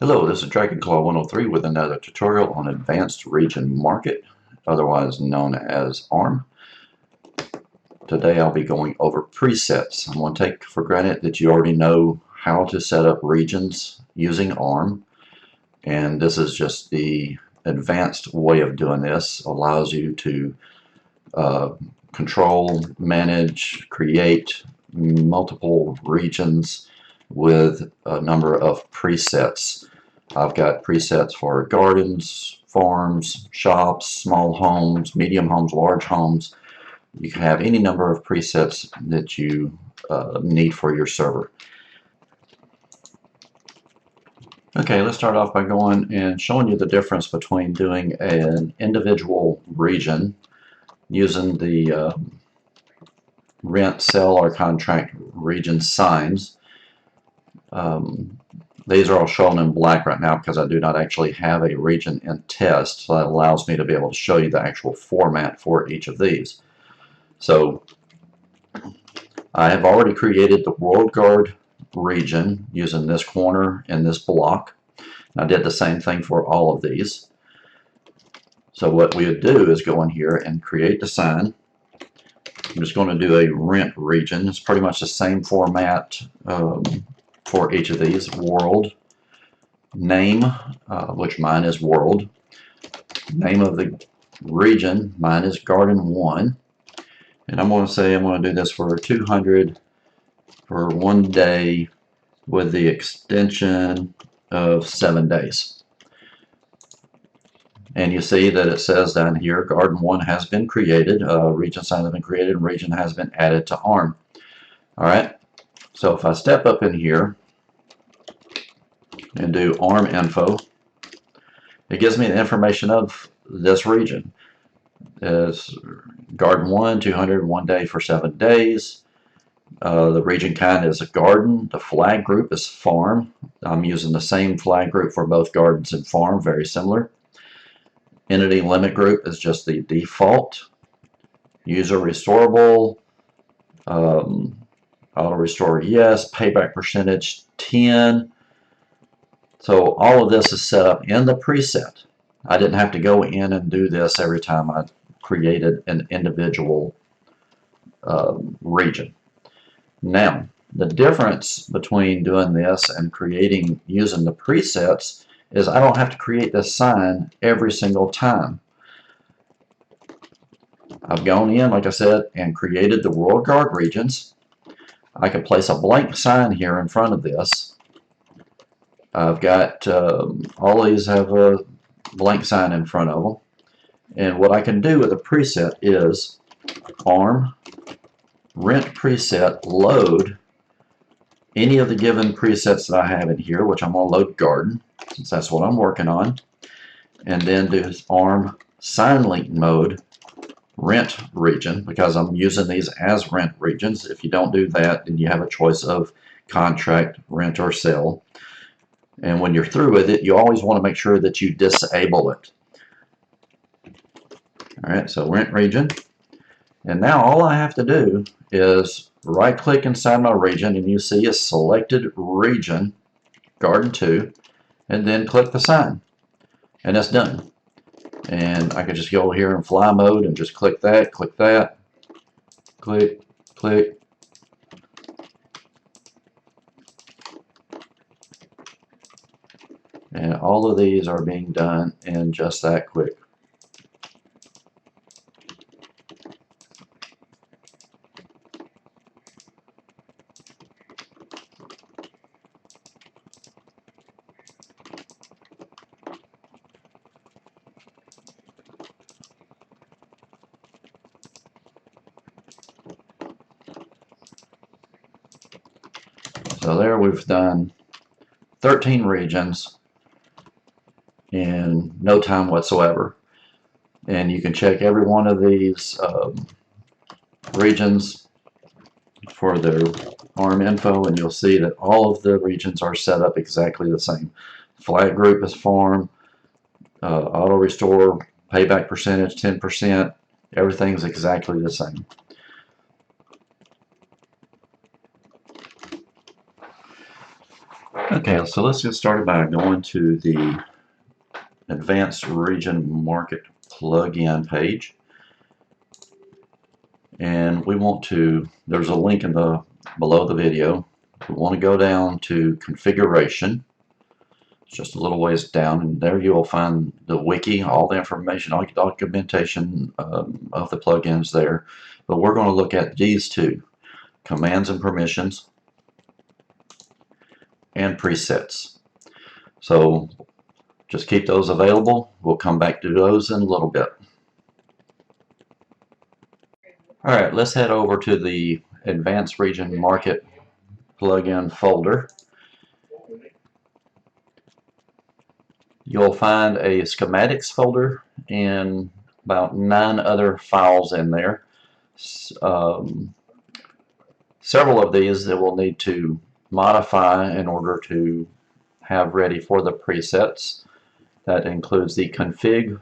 Hello, this is DragonClaw 103 with another tutorial on Advanced Region Market, otherwise known as ARM. Today I'll be going over presets. I'm going to take for granted that you already know how to set up regions using ARM, and this is just the advanced way of doing this. Allows you to control, manage, create multiple regions with a number of presets. I've got presets for gardens, farms, shops, small homes, medium homes, large homes. You can have any number of presets that you need for your server. Okay, let's start off by going and showing you the difference between doing an individual region using the rent, sell, or contract region signs. These are all shown in black right now because I do not actually have a region in test, so that allows me to be able to show you the actual format for each of these. So I have already created the World Guard region using this corner and this block. I did the same thing for all of these. So what we would do is go in here and create the sign. I'm just going to do a rent region. It's pretty much the same format for each of these. World, name, which mine is World, name of the region, mine is Garden 1, and I'm going to say I'm going to do this for 200 for 1 day with the extension of 7 days. And you see that it says down here Garden 1 has been created, region sign has been created, and region has been added to ARM. Alright, so if I step up in here and do ARM info, it gives me the information of this region. It's Garden 1, 200, 1 day for 7 days. The region kind is a garden. The flag group is farm. I'm using the same flag group for both gardens and farm, very similar. Entity limit group is just the default. User restorable, auto restore yes, payback percentage 10. So all of this is set up in the preset. I didn't have to go in and do this every time I created an individual region. Now, the difference between doing this and creating using the presets is I don't have to create this sign every single time. I've gone in, like I said, and created the World Guard regions. I can place a blank sign here in front of this. I've got all these have a blank sign in front of them, and what I can do with a preset is ARM rent preset load any of the given presets that I have in here, which I'm going to load garden since that's what I'm working on, and then do ARM sign link mode rent region because I'm using these as rent regions. If you don't do that, then you have a choice of contract, rent, or sell. And when you're through with it, you always want to make sure that you disable it. Alright, so rent region. And now all I have to do is right click inside my region, and you see a selected region, Garden 2, and then click the sign. And that's done. And I can just go here in fly mode and just click that, click, click. And all of these are being done in just that quick. So there we've done 13 regions in no time whatsoever. And you can check every one of these regions for their ARM info, and you'll see that all of the regions are set up exactly the same. Flag group is farm, auto restore, payback percentage 10%, everything's exactly the same. Okay, so let's get started by going to the Advanced Region Market Plugin page. And we want to, there's a link in the below the video. We want to go down to configuration. It's just a little ways down, and there you will find the wiki, all the information, all the documentation of the plugins there. But we're going to look at these two, commands and permissions and presets. So just keep those available. We'll come back to those in a little bit. All right, let's head over to the Advanced Region Market Plugin folder. You'll find a schematics folder and about 9 other files in there. Several of these that we'll need to modify in order to have ready for the presets. That includes the config,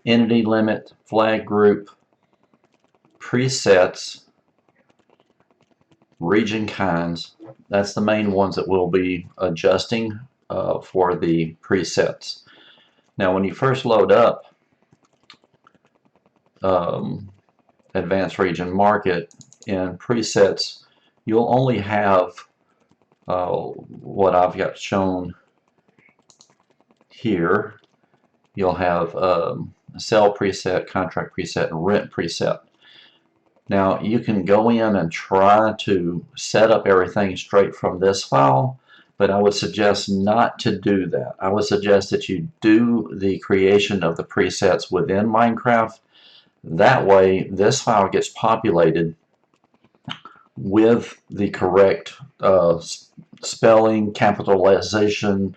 entity limit, flag group, presets, RegionKinds. That's the main ones that we'll be adjusting for the presets. Now when you first load up Advanced Region Market in presets, you'll only have what I've got shown here. You'll have a sell preset, contract preset, and rent preset. Now you can go in and try to set up everything straight from this file, but I would suggest not to do that. I would suggest that you do the creation of the presets within Minecraft. That way this file gets populated with the correct spelling, capitalization,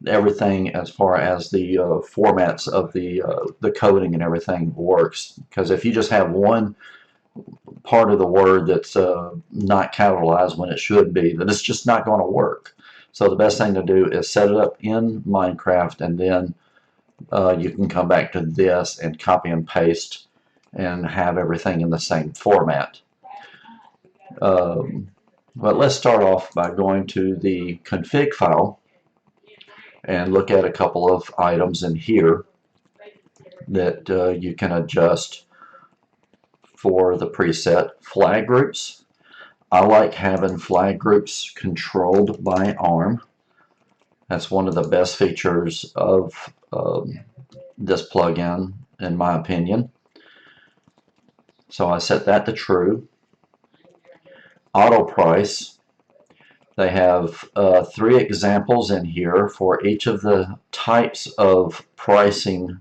everything as far as the formats of the coding and everything works. Because if you just have one part of the word that's not capitalized when it should be, then it's just not going to work. So the best thing to do is set it up in Minecraft, and then you can come back to this and copy and paste and have everything in the same format. But let's start off by going to the config file and look at a couple of items in here that you can adjust for the preset. Flag groups. I like having flag groups controlled by ARM. That's one of the best features of this plugin, in my opinion. So I set that to true. Autoprice. They have 3 examples in here for each of the types of pricing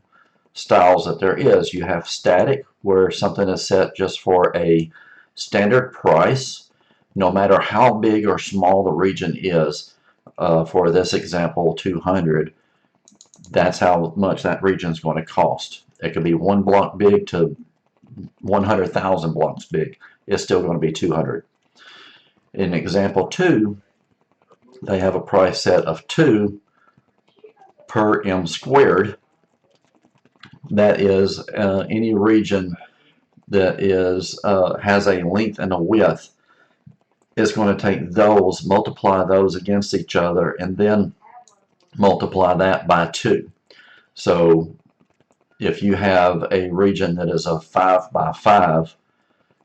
styles that there is. You have static, where something is set just for a standard price, no matter how big or small the region is. For this example, 200, that's how much that region is going to cost. It could be 1 block big to 100,000 blocks big. It's still going to be 200. In example 2, they have a price set of 2 per m squared. That is any region that is has a length and a width. It's going to take those, multiply those against each other, and then multiply that by 2. So if you have a region that is a 5 by 5,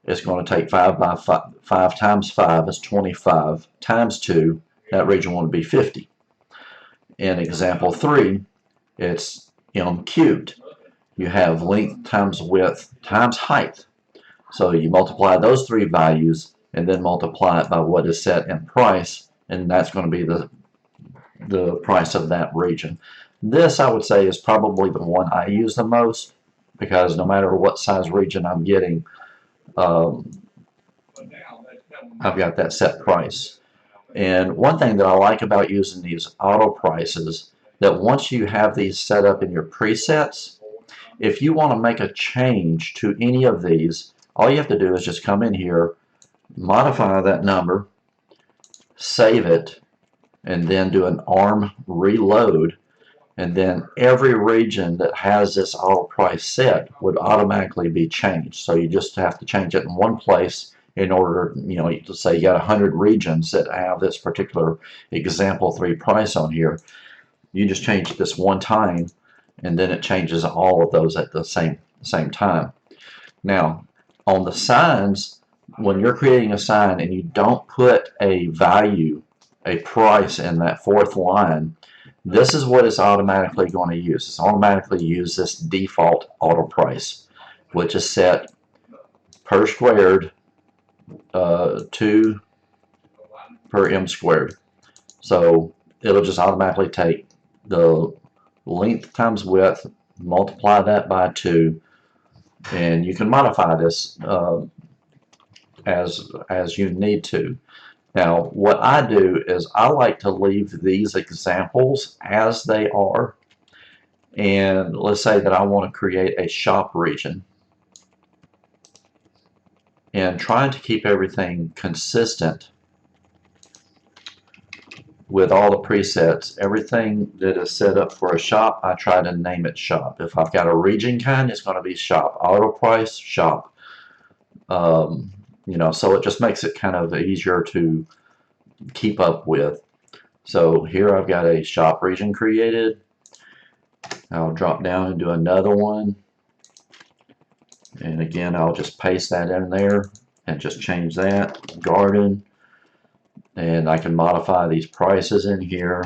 it's going to take 5 by 5. 5 times 5 is 25 times 2. That region will be 50. In example 3, it's m cubed. You have length times width times height. So you multiply those 3 values and then multiply it by what is set in price, and that's going to be the price of that region. This, I would say, is probably the one I use the most, because no matter what size region I'm getting, I've got that set price. And one thing that I like about using these auto prices, that once you have these set up in your presets, if you want to make a change to any of these, all you have to do is just come in here, modify that number, save it, and then do an ARM reload, and then every region that has this auto price set would automatically be changed. So you just have to change it in one place, in order, to say you got 100 regions that have this particular example 3 price on here. You just change this one time, and then it changes all of those at the same time. Now, on the signs, when you're creating a sign and you don't put a value, a price in that 4th line, this is what it's automatically going to use. It's automatically use this default auto price, which is set per squared 2 per m squared. So it'll just automatically take the length times width, multiply that by 2, and you can modify this as you need to. Now, what I do is I like to leave these examples as they are, and let's say that I want to create a shop region, and trying to keep everything consistent with all the presets. Everything that is set up for a shop, I try to name it shop. If I've got a RegionKind, it's going to be shop. Autoprice, shop. So it just makes it kind of easier to keep up with. So here I've got a shop region created. I'll drop down and do another one. And again, I'll just paste that in there and just change that. Garden. And I can modify these prices in here.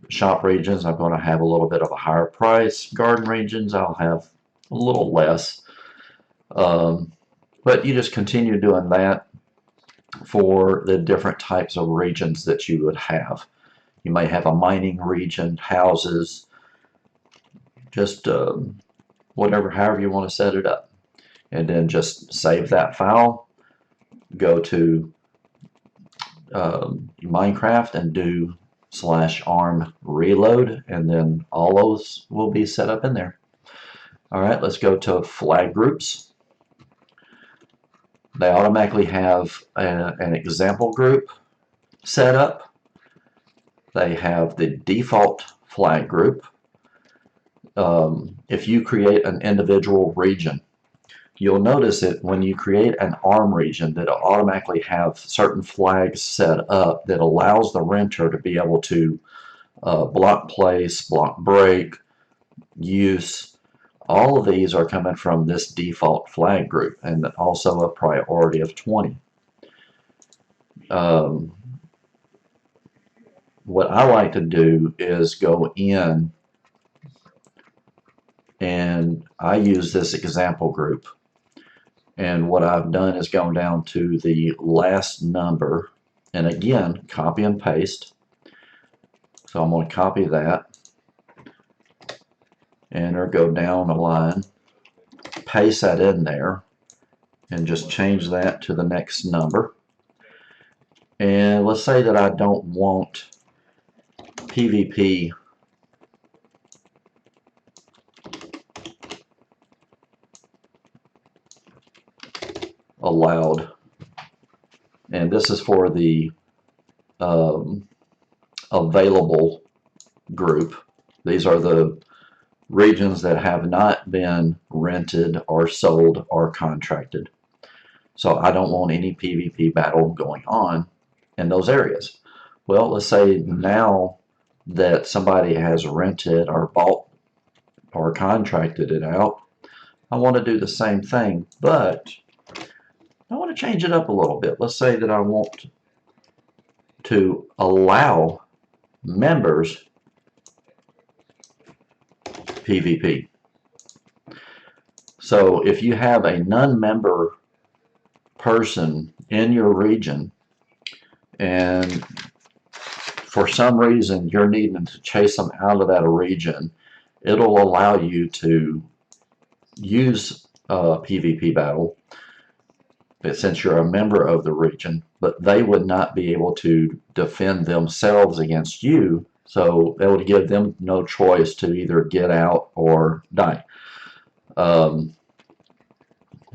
Shop regions, I'm going to have a little bit of a higher price. Garden regions, I'll have a little less. But you just continue doing that for the different types of regions that you would have. You may have a mining region, houses, just whatever, however you want to set it up. And then just save that file, go to Minecraft and do /arm reload, and then all those will be set up in there. Alright, let's go to Flaggroups. They automatically have an example group set up. They have the default flag group. If you create an individual region, you'll notice that when you create an ARM region, that it'll automatically have certain flags set up that allows the renter to be able to block place, block break, use. All of these are coming from this default flag group, and also a priority of 20. What I like to do is go in, and I use this example group. And what I've done is gone down to the last number, and again, copy and paste. So I'm going to copy that, enter, go down the line, paste that in there, and just change that to the next number. And let's say that I don't want PVP allowed, and this is for the available group. These are the regions that have not been rented or sold or contracted. So I don't want any PvP battle going on in those areas. Well, let's say now that somebody has rented or bought or contracted it out, I want to do the same thing, but I want to change it up a little bit. Let's say that I want to allow members PvP. So if you have a non-member person in your region, and for some reason you're needing to chase them out of that region, it'll allow you to use PvP battle, but since you're a member of the region, but they would not be able to defend themselves against you, so it would give them no choice to either get out or die.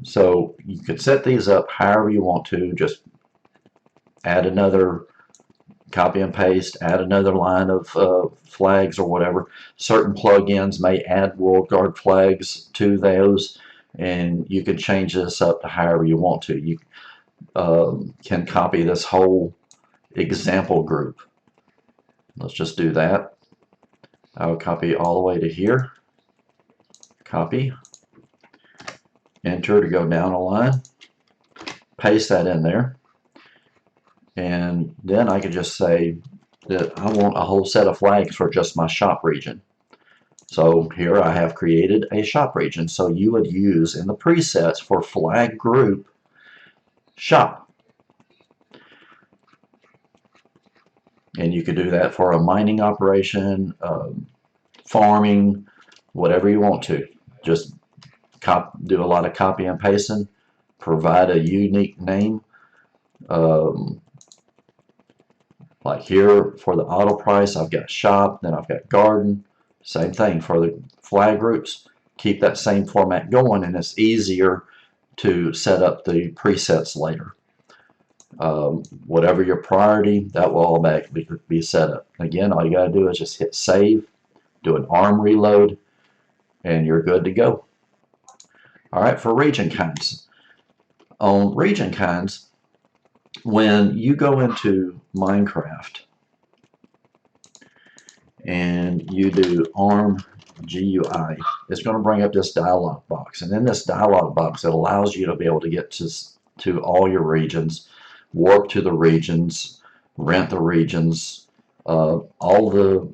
So you could set these up however you want to. Just add another, copy and paste, add another line of flags or whatever. Certain plugins may add world guard flags to those, and you can change this up to however you want to. You can copy this whole example group. Let's just do that. I'll copy all the way to here. Copy. Enter to go down a line. Paste that in there. And then I could just say that I want a whole set of flags for just my shop region. So here I have created a shop region. So you would use in the presets for flag group shop. And you could do that for a mining operation, farming, whatever you want to. Just do a lot of copy and pasting, provide a unique name. Like here for the Autoprice, I've got shop, then I've got garden. Same thing for the flag groups. Keep that same format going, and it's easier to set up the presets later. Whatever your priority, that will automatically be set up. Again, all you got to do is just hit save, do an ARM reload, and you're good to go. All right, for RegionKinds. On RegionKinds, when you go into Minecraft and you do ARM GUI, it's going to bring up this dialog box. And in this dialog box, it allows you to be able to get to all your regions, warp to the regions, rent the regions, all the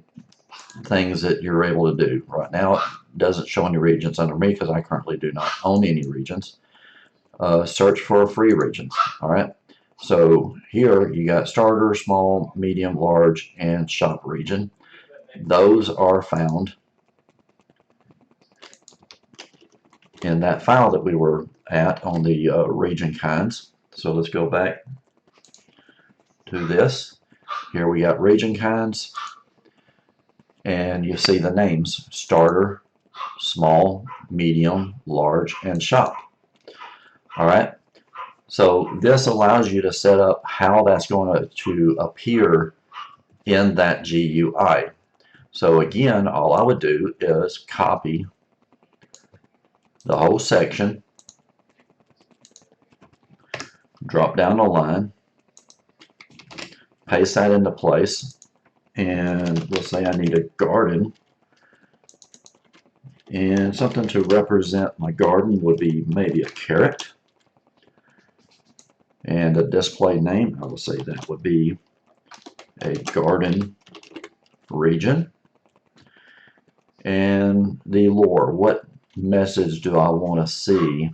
things that you're able to do. Right now, it doesn't show any regions under me because I currently do not own any regions. Search for free regions. All right. So here you got starter, small, medium, large, and shop region. Those are found in that file that we were at on the RegionKinds. So let's go back to this. Here we got RegionKinds, and you see the names: starter, small, medium, large, and shop. All right. So this allows you to set up how that's going to appear in that GUI. So again, all I would do is copy the whole section, drop down the line, paste that into place, and we'll say I need a garden, and something to represent my garden would be maybe a carrot. And a display name, I will say that would be a garden region. And the lore, what message do I want to see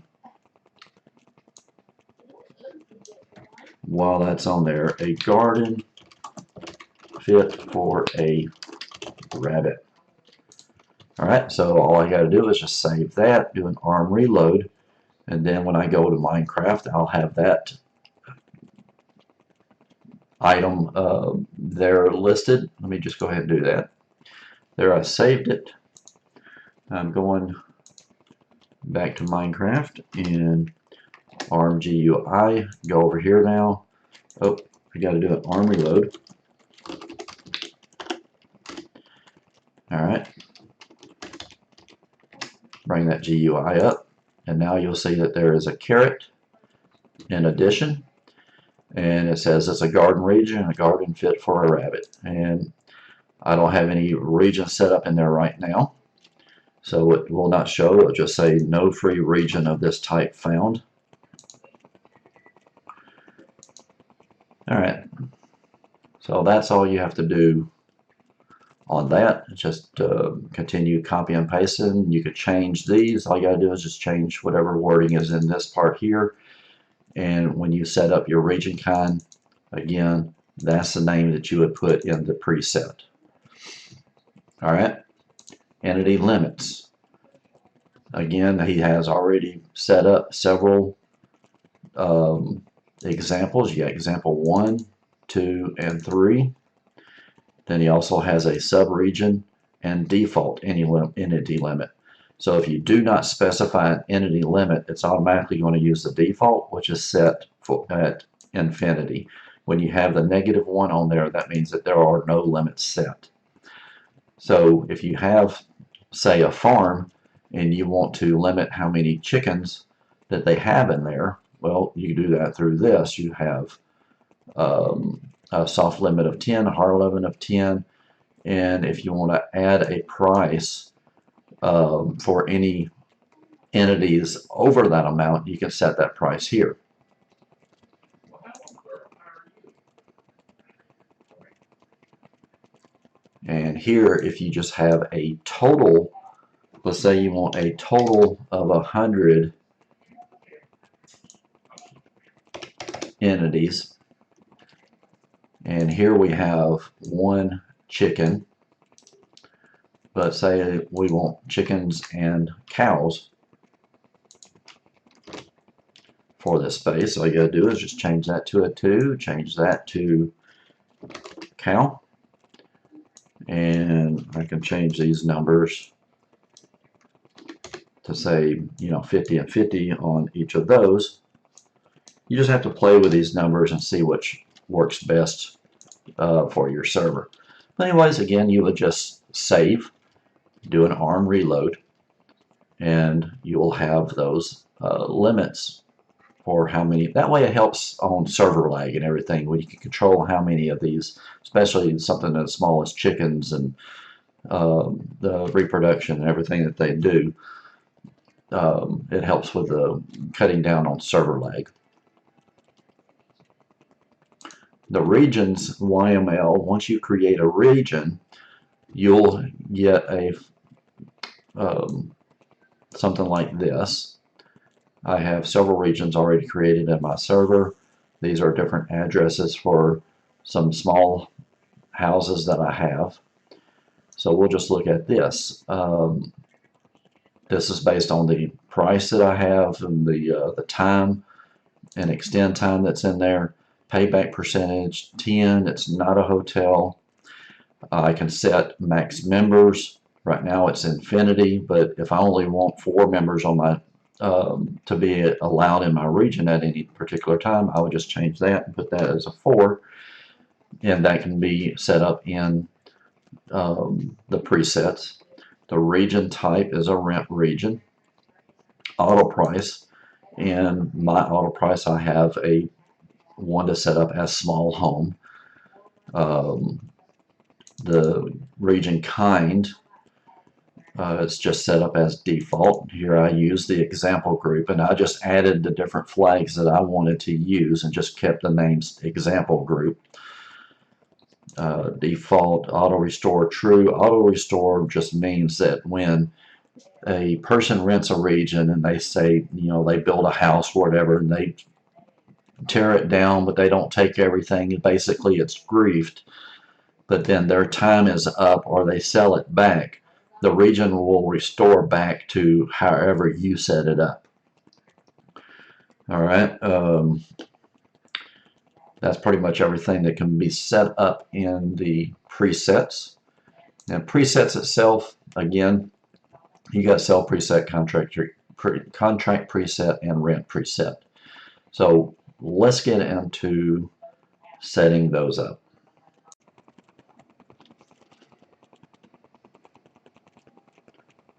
while that's on there? A garden fit for a rabbit. All right, so all I got to do is just save that, do an ARM reload, and then when I go to Minecraft, I'll have that item there listed. Let me just go ahead and do that. There, I saved it. I'm going back to Minecraft and ARM GUI. Go over here now. Oh, I got to do an ARM reload. All right. Bring that GUI up, and now you'll see that there is a carrot in addition. And it says it's a garden region, a garden fit for a rabbit. And I don't have any region set up in there right now, so it will not show. It'll just say no free region of this type found. All right, so that's all you have to do on that. Just continue copy and pasting. You could change these. All you gotta do is just change whatever wording is in this part here. And when you set up your RegionKind, again, that's the name that you would put in the preset. All right, EntityLimits. Again, he has already set up several examples. You got example 1, 2, and 3. Then he also has a sub-region and default entity limit. So if you do not specify an entity limit, it's automatically going to use the default, which is set at infinity. When you have the -1 on there, that means that there are no limits set. So if you have, say, a farm and you want to limit how many chickens that they have in there, well, you can do that through this. You have a soft limit of 10, a hard limit of 10, and if you want to add a price for any entities over that amount, you can set that price here. And here, if you just have a total, let's say you want a total of 100 entities, and here we have 1 chicken, but say we want chickens and cows for this space. All you gotta do is just change that to a 2, change that to cow, and I can change these numbers to say, 50 and 50 on each of those. You just have to play with these numbers and see which works best for your server. But anyways, again, you would just save, do an ARM reload, and you will have those limits for how many. That way it helps on server lag and everything, when you can control how many of these, especially something as small as chickens and the reproduction and everything that they do. It helps with the cutting down on server lag. The regions YML, once you create a region, you'll get a something like this. I have several regions already created in my server. These are different addresses for some small houses that I have. So we'll just look at this. This is based on the price that I have and the time and extend time that's in there. Payback percentage 10. It's not a hotel. I can set max members. Right now it's infinity, but if I only want 4 members on my to be allowed in my region at any particular time, I would just change that and put that as a 4, and that can be set up in the presets. The region type is a rent region. Autoprice, and my Autoprice, I have a one to set up as small home. The region kind, it's just set up as default. Here I use the example group, and I just added the different flags that I wanted to use and just kept the names example group. Default auto restore true. Auto restore just means that when a person rents a region and they say, they build a house or whatever, and they tear it down, but they don't take everything, basically it's griefed, but then their time is up or they sell it back, the region will restore back to however you set it up. All right, that's pretty much everything that can be set up in the presets. And presets itself, again, you got sell preset, contract preset, and rent preset. So let's get into setting those up.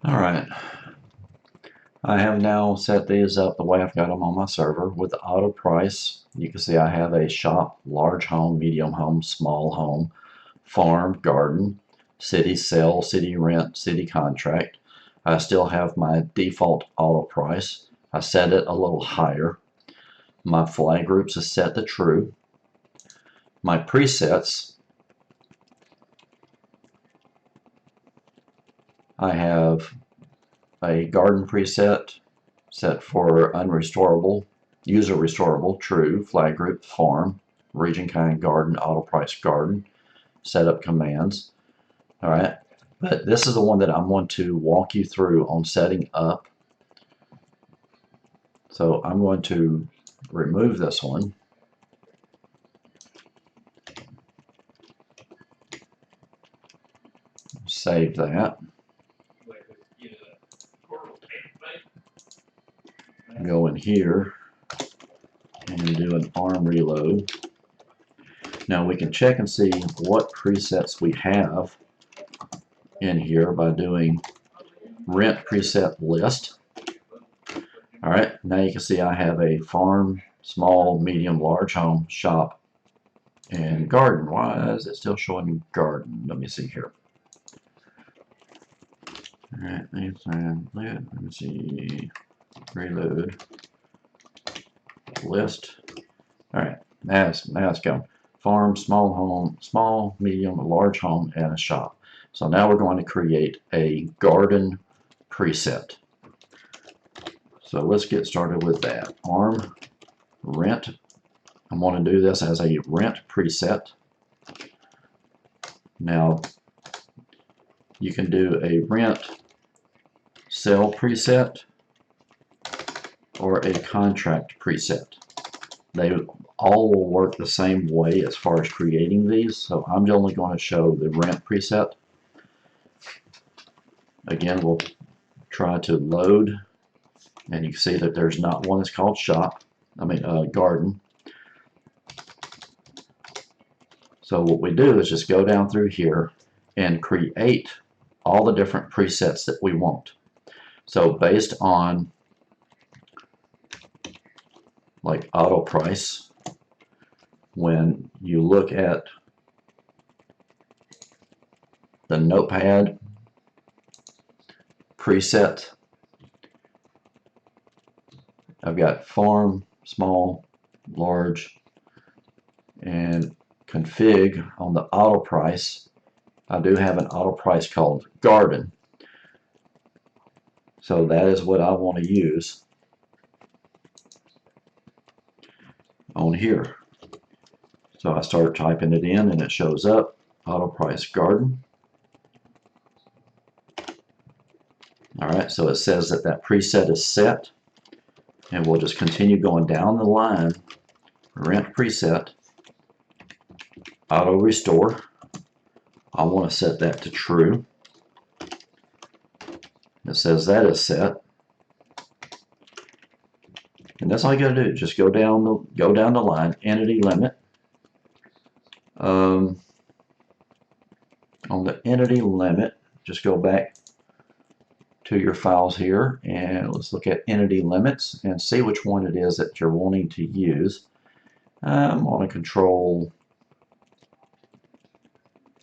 All right, I have now set these up the way I've got them on my server with the Autoprice. You can see I have a shop, large home, medium home, small home, farm, garden, city sell, city rent, city contract. I still have my default Autoprice. I set it a little higher. My Flaggroups is set to true. My presets, I have a garden preset set for unrestorable, user restorable, true, Flaggroup, farm, region kind, garden, Autoprice garden, setup commands. All right, but this is the one that I'm going to walk you through on setting up. So I'm going to remove this one. Save that. Go in here and do an ARM reload. Now we can check and see what presets we have in here by doing rent preset list. All right, now you can see I have a farm, small, medium, large home, shop, and garden. Why is it still showing garden? Let me see here. All right, let me see. Reload. List. All right, now it's going. Farm, small home, small, medium, large home, and a shop. So now we're going to create a garden preset. So let's get started with that. Farm, rent. I'm going to do this as a rent preset. Now you can do a rent sell preset or a contract preset. They all will work the same way as far as creating these, so I'm only going to show the rent preset. Again, we'll try to load, and you can see that there's not one that's called shop, garden. So what we do is just go down through here and create all the different presets that we want. So based on like Autoprice, when you look at the notepad preset, I've got farm, small, large, and config on the Autoprice. I do have an Autoprice called garden. So that is what I want to use on here. So I start typing it in and it shows up, Autoprice garden. All right, so it says that that preset is set, and we'll just continue going down the line. Rent preset, auto restore. I want to set that to true. It says that is set, and that's all you got to do. Just go down the line. Entity limit. On the entity limit, just go back to your files here, and let's look at entity limits and see which one it is that you're wanting to use. I'm going to control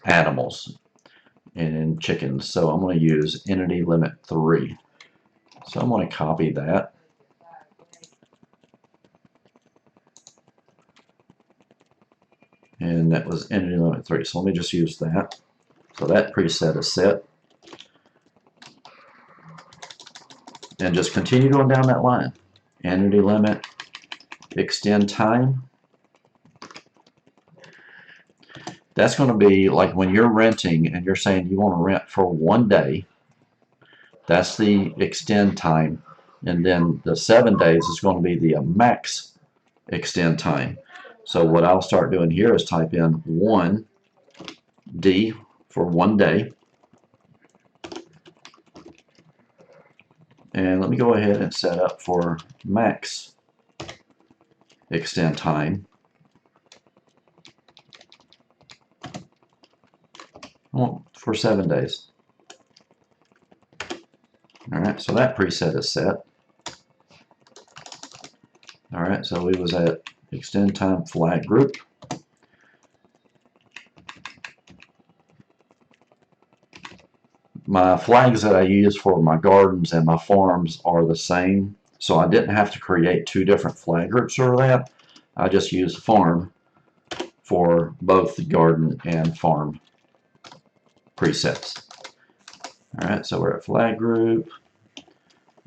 animals and chickens, so I'm going to use entity limit 3. So I'm going to copy that, and that was entity limit 3. So let me just use that. So that preset is set, and just continue going down that line. Entity limit, extend time. That's going to be like when you're renting and you're saying you want to rent for 1 day. That's the extend time. And then the 7 days is going to be the max extend time. So what I'll start doing here is type in 1D for 1 day. And let me go ahead and set up for max extend time. For 7 days. Alright, so that preset is set. Alright, so we was at extend time flag group. My flags that I use for my gardens and my farms are the same, so I didn't have to create 2 different flag groups for that. I just used farm for both the garden and farm presets. Alright, so we're at flag group.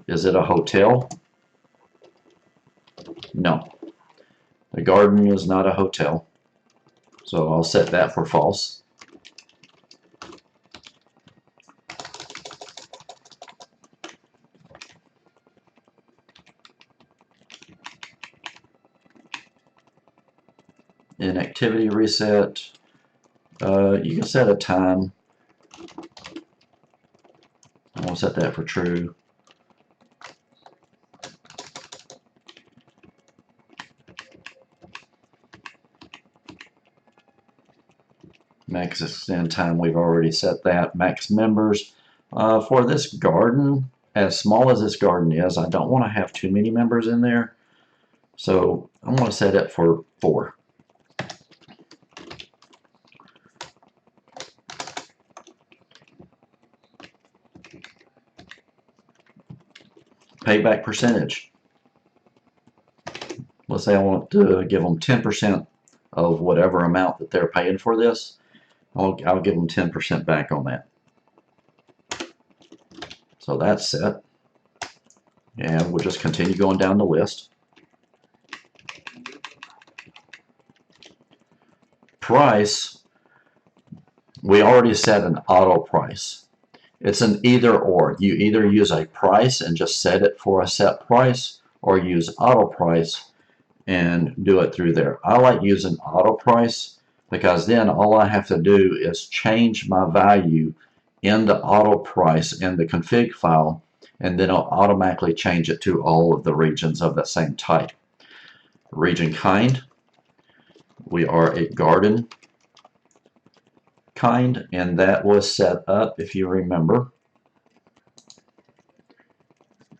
Is it a hotel? No. The garden is not a hotel. So I'll set that for false. In activity reset, you can set a time. I'm going to set that for true. Max extend time, we've already set that. Max members, For this garden, as small as this garden is, I don't want to have too many members in there. So I'm going to set it for 4. Payback percentage. Let's say I want to give them 10% of whatever amount that they're paying for this. I'll give them 10% back on that. So that's set. And we'll just continue going down the list. Price, we already set an auto price. It's an either or. You either use a price and just set it for a set price, or use auto price and do it through there. I like using auto price because then all I have to do is change my value in the auto price in the config file, and then it'll automatically change it to all of the regions of that same type. Region kind, we are a garden kind, and that was set up, if you remember,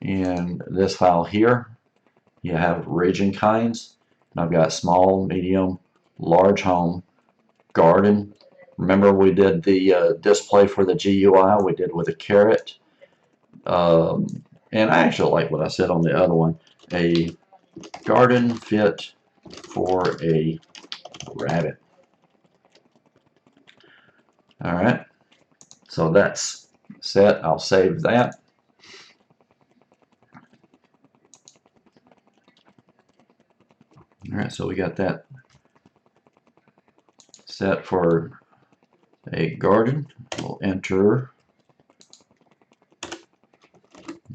in this file here. You have region kinds, and I've got small, medium, large home, garden. Remember we did the display for the GUI, we did with a carrot. And I actually like what I said on the other one, a garden fit for a rabbit. Alright, so that's set. I'll save that. Alright, so we got that set for a garden. We'll enter,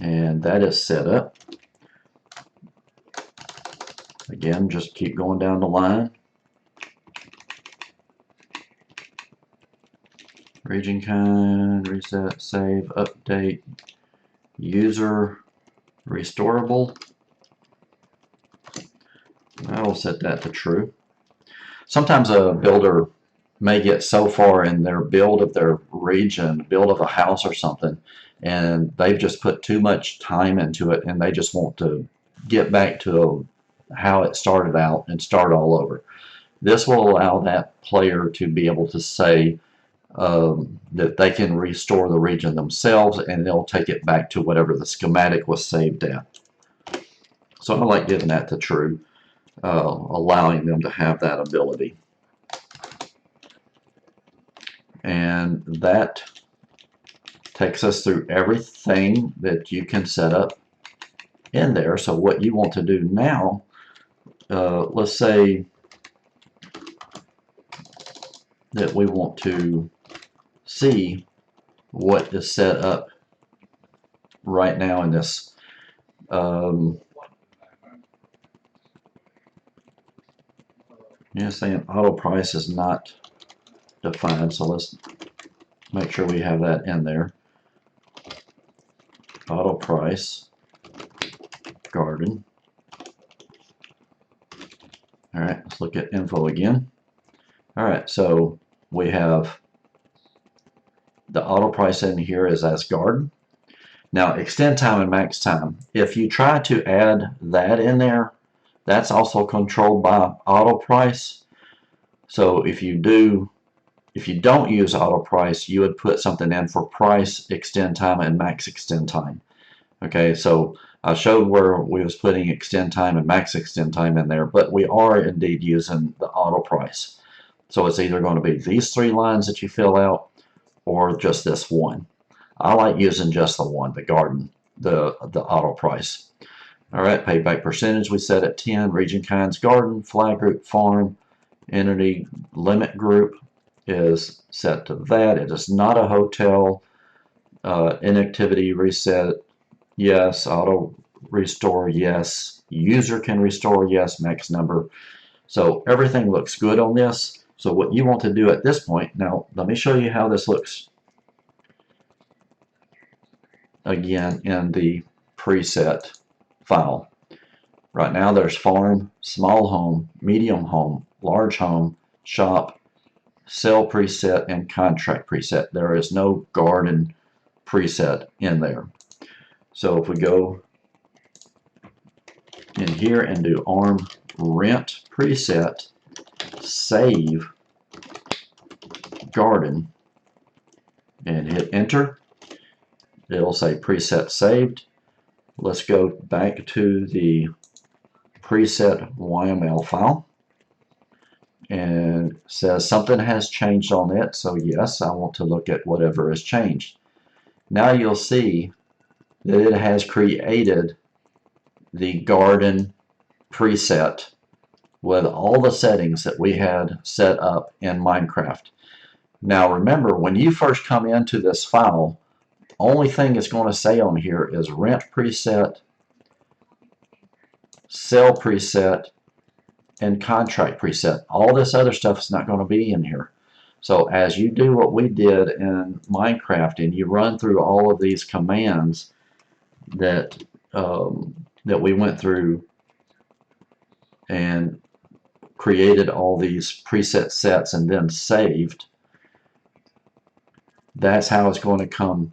and that is set up. Again, just keep going down the line. Region kind, reset, save, update, user, restorable. I will set that to true. Sometimes a builder may get so far in their build of their region, build of a house or something, and they've just put too much time into it, and they just want to get back to how it started out and start all over. This will allow that player to be able to say that they can restore the region themselves, and they'll take it back to whatever the schematic was saved at. So I like giving that to true, allowing them to have that ability. And that takes us through everything that you can set up in there. So what you want to do now, let's say that we want to see what is set up right now in this. Saying auto price is not defined, so let's make sure we have that in there. Auto price, garden. Alright, let's look at info again. Alright, so we have the auto price in here is as garden. Now extend time and max time, if you try to add that in there, that's also controlled by auto price. So if you don't use auto price, you would put something in for price, extend time, and max extend time. Okay, so I showed where we was putting extend time and max extend time in there, but we are indeed using the auto price. So it's either going to be these 3 lines that you fill out, or just this one. I like using just the one, the garden, the auto price. Alright, payback percentage we set at 10, region kinds, garden, flag group, farm, entity limit group is set to that. It is not a hotel. Inactivity reset, yes. Auto restore, yes. User can restore, yes. Max number. So everything looks good on this. So what you want to do at this point, now let me show you how this looks again in the preset file. Right now there's farm, small home, medium home, large home, shop, sell preset, and contract preset. There is no garden preset in there. So if we go in here and do ARM rent preset, save garden, and hit enter, it'll say preset saved. Let's go back to the preset YML file, and it says something has changed on it, so yes, I want to look at whatever has changed. Now you'll see that it has created the garden preset with all the settings that we had set up in Minecraft. Now remember, when you first come into this file, the only thing it's going to say on here is rent preset, sell preset, and contract preset. All this other stuff is not going to be in here. So as you do what we did in Minecraft and you run through all of these commands that we went through and created all these preset sets and then saved, that's how it's going to come.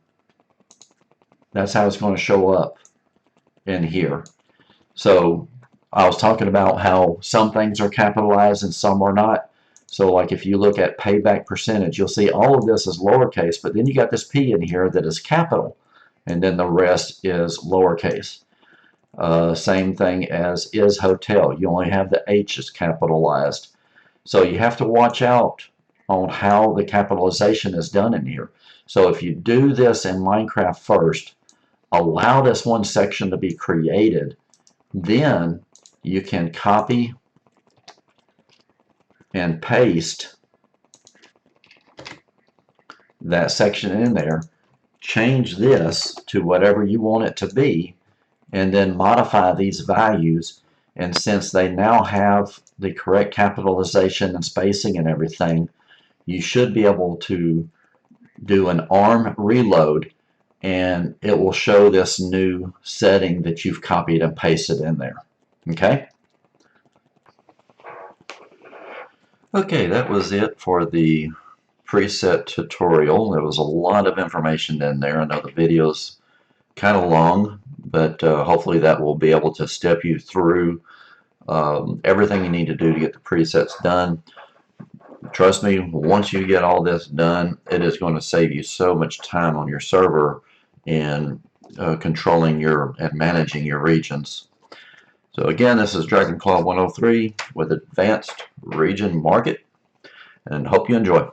That's how it's going to show up in here. So I was talking about how some things are capitalized and some are not. So like if you look at payback percentage, you'll see all of this is lowercase, but then you got this P in here that is capital, and then the rest is lowercase. Same thing as is hotel. You only have the H is capitalized. So you have to watch out on how the capitalization is done in here. So if you do this in Minecraft first, allow this one section to be created, then you can copy and paste that section in there, change this to whatever you want it to be, and then modify these values. And since they now have the correct capitalization and spacing and everything, you should be able to do an ARM reload, and it will show this new setting that you've copied and pasted in there. Okay? Okay, that was it for the preset tutorial. There was a lot of information in there. I know the video's kind of long, but hopefully that will be able to step you through everything you need to do to get the presets done. Trust me, once you get all this done, it is going to save you so much time on your server in controlling and managing your regions. So again, this is Dragon Claw 103 with Advanced Region Market, and hope you enjoy.